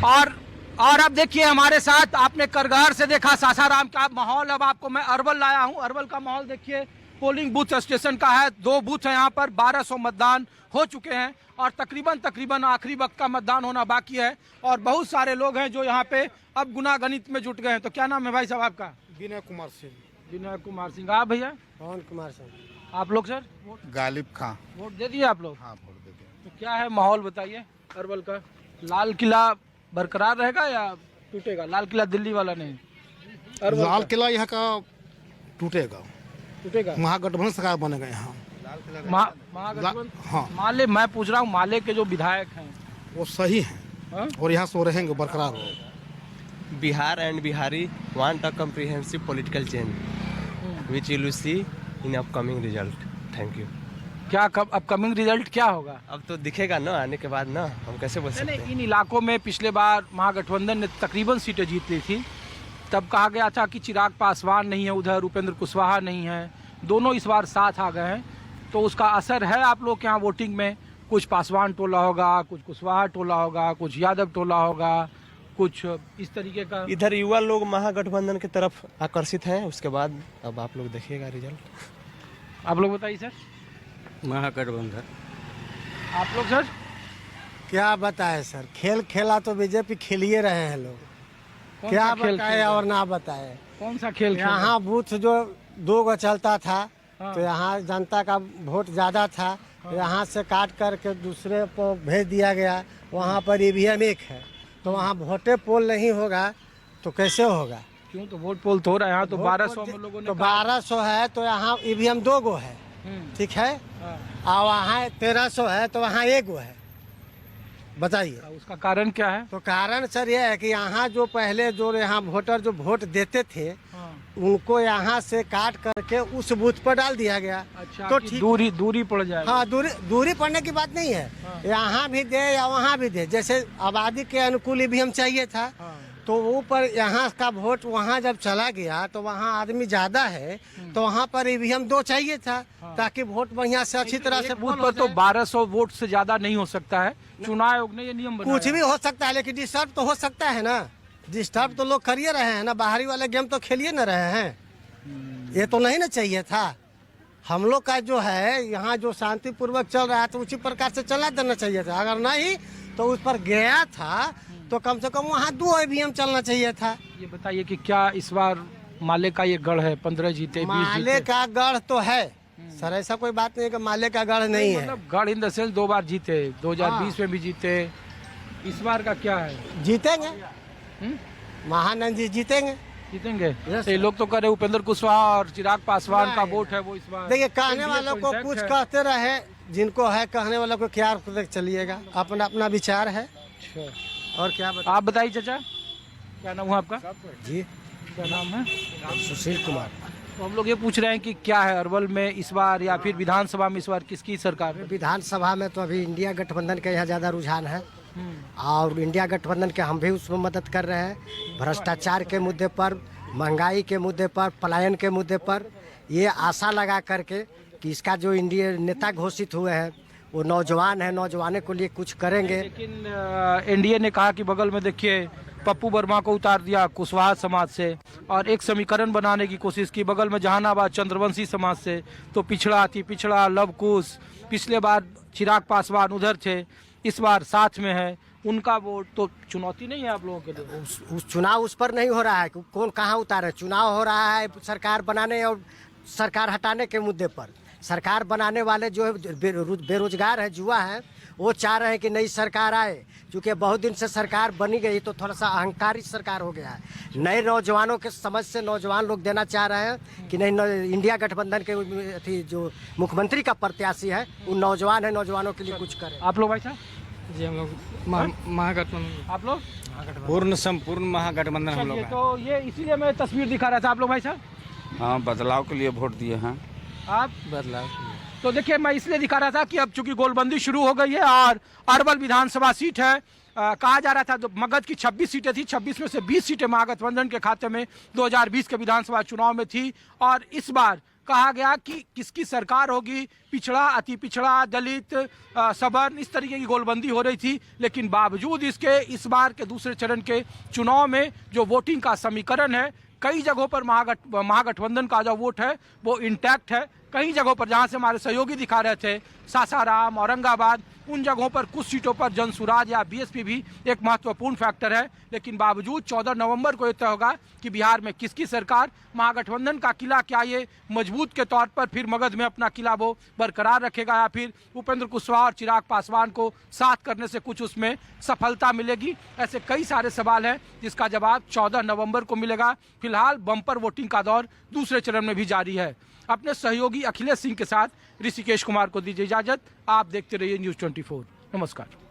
और अब देखिए हमारे साथ, आपने करगहर से देखा सासाराम का माहौल, अब आपको मैं अरवल लाया हूं। अरवल का माहौल देखिए, पोलिंग बूथ स्टेशन का है, 2 बूथ है यहाँ पर, 1200 मतदान हो चुके हैं और तकरीबन आखिरी वक्त का मतदान होना बाकी है और बहुत सारे लोग हैं जो यहाँ पे अब गुनागणित में जुट गए हैं। तो क्या नाम है भाई साहब आपका? विनय कुमार सिंह। विनय कुमार सिंह। आप भैया? पवन कुमार सिंह। आप लोग सर? गालिब खां। वोट दे दिए आप लोग? हाँ, वोट दे दिया। तो क्या है माहौल बताइए अरवल का? लाल किला बरकरार रहेगा या टूटेगा? लाल किला दिल्ली वाला नहीं, लाल किला यहाँ का टूटेगा, टूटेगा। महागठबंधन सरकार बनेगा यहाँ। महागठबंधन। हाँ, माले, मैं पूछ रहा हूँ माले के जो विधायक हैं वो सही हैं। हाँ? और यहाँ से रहेंगे बरकरार हो। Bihar and Bihari want a comprehensive political change, which you will see in upcoming result. Thank you. क्या अपकमिंग रिजल्ट क्या होगा? अब तो दिखेगा ना, आने के बाद ना, हम कैसे बोल सकते हैं? इन इलाकों में पिछले बार महागठबंधन ने तकरीबन सीटें जीत ली थी, तब कहा गया था कि चिराग पासवान नहीं है उधर, उपेंद्र कुशवाहा नहीं है, दोनों इस बार साथ आ गए हैं। तो उसका असर है आप लोग के यहाँ वोटिंग में? कुछ पासवान टोला होगा, कुछ कुशवाहा टोला होगा, कुछ यादव टोला होगा, कुछ इस तरीके का। इधर युवा लोग महागठबंधन की तरफ आकर्षित हैं, उसके बाद अब आप लोग देखिएगा रिजल्ट। आप लोग बताइए सर। महागठबंधन। आप लोग सर? क्या बताए सर, खेल खेला तो बीजेपी खेल ही रहे हैं लोग। कौन क्या सा खेल बताए खेल और ना बताए। कौन सा खेल? यहाँ बूथ जो 2 गो चलता था, हाँ। तो यहाँ जनता का वोट ज्यादा था, यहाँ से काट करके दूसरे को भेज दिया गया। वहाँ पर ईवीएम 1 है, तो वहाँ वोटे पोल नहीं होगा तो कैसे होगा? क्यों? तो वोट पोल तो हो रहा है यहाँ, तो वोट 1200 पोल में लोगों ने तो कहा। 1200 है तो यहाँ ईवीएम 2 गो है, ठीक है। हाँ। और वहाँ 1300 है तो वहाँ 1 गो है। बताइए उसका कारण क्या है? तो कारण सर ये है कि यहाँ जो पहले जो यहाँ वोटर जो वोट देते थे, उनको यहाँ से काट करके उस बूथ पर डाल दिया गया। अच्छा, तो कि दूरी पड़ जाएगा। हाँ, दूरी पड़ने की बात नहीं है। यहाँ भी दे या वहाँ भी दे, जैसे आबादी के अनुकूल भी हम चाहिए था, तो ऊपर यहाँ का वोट वहाँ जब चला गया तो वहाँ आदमी ज्यादा है, तो वहाँ पर ईवीएम 2 चाहिए था, ताकि वोट बढ़िया से अच्छी तरह से बूथ पर तो 1200 वोट से ज्यादा नहीं हो सकता है। चुनाव आयोग ने ये नियम बनाया। कुछ भी हो सकता है, लेकिन डिस्टर्ब तो हो सकता है ना। डिस्टर्ब तो लोग करिए रहे हैं ना, बाहरी वाले गेम तो खेलिए न रहे हैं। ये तो नहीं ना चाहिए था। हम लोग का जो है यहाँ जो शांतिपूर्वक चल रहा है तो उसी प्रकार से चला देना चाहिए था। अगर नहीं तो उस पर गया था तो कम से कम वहाँ 2 ईवीएम चलना चाहिए था। ये बताइए कि क्या इस बार माले का ये गढ़ है, 15 जीते 20 माले का गढ़ तो है सर, ऐसा कोई बात नहीं है कि माले का गढ़ नहीं है। मतलब गढ़ इन द सेंस 2 बार जीते, 2020 में भी जीते, इस बार का क्या है? जीतेंगे, महानंद जी जीतेंगे। तो ये लोग तो कह रहे उपेंद्र कुशवाहा और चिराग पासवान का वोट है वो इस बार। देखिए, कहने वालों को कुछ कहते रहे, जिनको है कहने वालों को क्या चलिएगा, अपना अपना विचार है। और क्या आप बताइए चाचा, क्या नाम हुआ आपका? जी, क्या नाम है? सुशील कुमार। तो हम लोग ये पूछ रहे हैं कि क्या है अरवल में इस बार या फिर विधानसभा में इस बार किसकी सरकार है? विधानसभा में तो अभी इंडिया गठबंधन के यहाँ ज्यादा रुझान है, और इंडिया गठबंधन के हम भी उसमें मदद कर रहे हैं। भ्रष्टाचार के मुद्दे पर, महंगाई के मुद्दे पर, पलायन के मुद्दे पर ये आशा लगा करके कि इसका जो इंडिया नेता घोषित हुए हैं वो नौजवान है, नौजवानों के लिए कुछ करेंगे। लेकिन एनडीए ने कहा कि बगल में देखिए पप्पू वर्मा को उतार दिया कुशवाहा समाज से, और एक समीकरण बनाने की कोशिश की बगल में जहानाबाद चंद्रवंशी समाज से, तो पिछड़ा अति पिछड़ा लवकुश। पिछले बार चिराग पासवान उधर थे, इस बार साथ में है, उनका वोट तो चुनौती नहीं है आप लोगों के लिए? उस चुनाव उस पर नहीं हो रहा है, कौन कहाँ उतारे। चुनाव हो रहा है सरकार बनाने और सरकार हटाने के मुद्दे पर। सरकार बनाने वाले जो है बेरोजगार है, युवा है, वो चाह रहे हैं कि नई सरकार आए, क्योंकि बहुत दिन से सरकार बनी गई तो थोड़ा सा अहंकारी सरकार हो गया है। नए नौजवानों के समझ से नौजवान लोग देना चाह रहे हैं कि नहीं, इंडिया गठबंधन के जो मुख्यमंत्री का प्रत्याशी है वो नौजवान है, नौजवानों के लिए कुछ करे। आप लोग भाई साहब? जी, हम लोग महागठबंधन। आप लोग? पूर्ण संपूर्ण महागठबंधन हम लोग हैं। तो ये इसीलिए मैं तस्वीर दिखा रहा था। आप लोग भाई साहब? हाँ, बदलाव के लिए वोट दिए हैं। आप? बदलाव। तो देखिए, मैं इसलिए दिखा रहा था कि अब चूंकि गोलबंदी शुरू हो गई है और अरवल विधानसभा सीट है, कहा जा रहा था तो मगध की 26 सीटें थी, 26 में से 20 सीटें महागठबंधन के खाते में 2020 के विधानसभा चुनाव में थी, और इस बार कहा गया कि किसकी सरकार होगी, पिछड़ा, अति पिछड़ा, दलित, सवर्ण, इस तरीके की गोलबंदी हो रही थी। लेकिन बावजूद इसके इस बार के दूसरे चरण के चुनाव में जो वोटिंग का समीकरण है, कई जगहों पर महागठबंधन का जो वोट है वो इंटैक्ट है। कई जगहों पर जहां से हमारे सहयोगी दिखा रहे थे, सासाराम, औरंगाबाद, उन जगहों पर कुछ सीटों पर जनसुराज या बीएसपी भी एक महत्वपूर्ण फैक्टर है। लेकिन बावजूद 14 नवंबर को यह तय होगा कि बिहार में किसकी सरकार, महागठबंधन का किला क्या ये मजबूत के तौर पर फिर मगध में अपना किला वो बरकरार रखेगा, या फिर उपेंद्र कुशवाहा और चिराग पासवान को साथ करने से कुछ उसमें सफलता मिलेगी। ऐसे कई सारे सवाल हैं जिसका जवाब 14 नवंबर को मिलेगा। फिलहाल बम्पर वोटिंग का दौर दूसरे चरण में भी जारी है। अपने सहयोगी अखिलेश सिंह के साथ ऋषिकेश कुमार को दीजिए इजाजत। आप देखते रहिए न्यूज़ 24। नमस्कार।